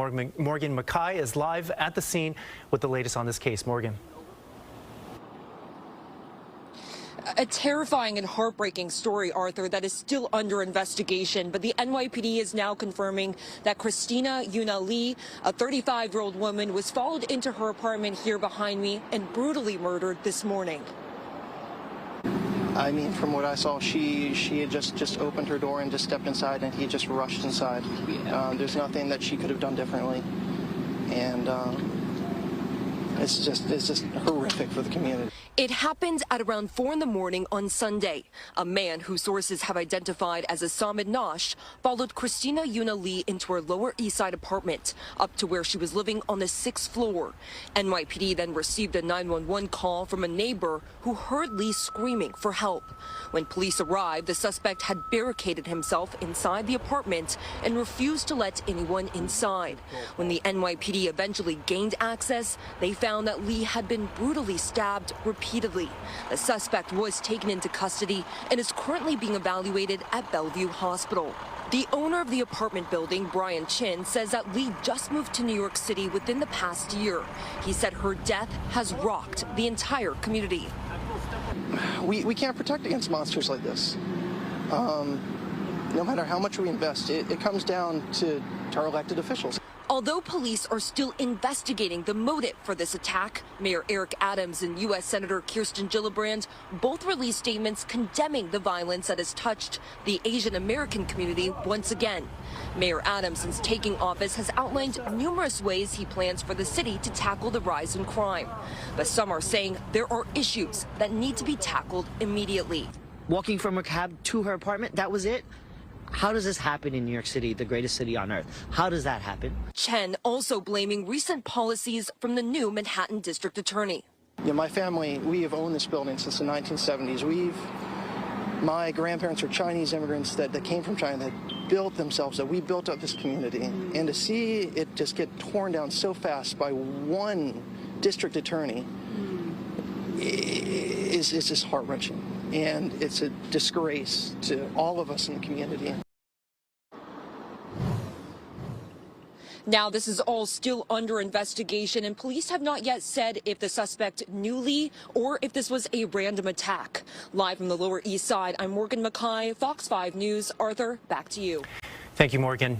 Morgan MCKAY is live at the scene with the latest on this case. Morgan. A terrifying and heartbreaking story, Arthur, that is still under investigation. But the NYPD is now confirming that Christina Yuna Lee, a 35-year-old woman, was followed into her apartment here behind me and brutally murdered this morning. I mean, from what I saw, she had just opened her door and just stepped inside, and he just rushed inside. There's nothing that she could have done differently, and it's just horrific for the community. It happened at around 4 in the morning on Sunday. A man who sources have identified as Samad Nash followed Christina Yuna Lee into her Lower East Side apartment up to where she was living on the 6th floor. NYPD then received a 911 call from a neighbor who heard Lee screaming for help. When police arrived, the suspect had barricaded himself inside the apartment and refused to let anyone inside. When the NYPD eventually gained access, they found that Lee had been brutally stabbed repeatedly. The suspect was taken into custody and is currently being evaluated at Bellevue Hospital. The owner of the apartment building, Brian Chin, says that Lee just moved to New York City within the past year. He said her death has rocked the entire community. We can't protect against monsters like this. No matter how much we invest, it comes down to our elected officials. Although police are still investigating the motive for this attack, Mayor Eric Adams and U.S. Senator Kirsten Gillibrand both released statements condemning the violence that has touched the Asian American community once again. Mayor Adams, since taking office, has outlined numerous ways he plans for the city to tackle the rise in crime. But some are saying there are issues that need to be tackled immediately. Walking from her cab to her apartment, that was it? How does this happen in New York City, the greatest city on earth? How does that happen? Chen also blaming recent policies from the new Manhattan District Attorney. Yeah, my family, we have owned this building since the 1970s. My grandparents are Chinese immigrants that came from China, that built themselves, that we built up this community. And to see it just get torn down so fast by one district attorney is just heart-wrenching. And it's a disgrace to all of us in the community. Now, this is all still under investigation, and police have not yet said if the suspect knew Lee or if this was a random attack. Live from the Lower East Side, I'm Morgan MCKAY, Fox 5 News. Arthur, back to you. Thank you, Morgan.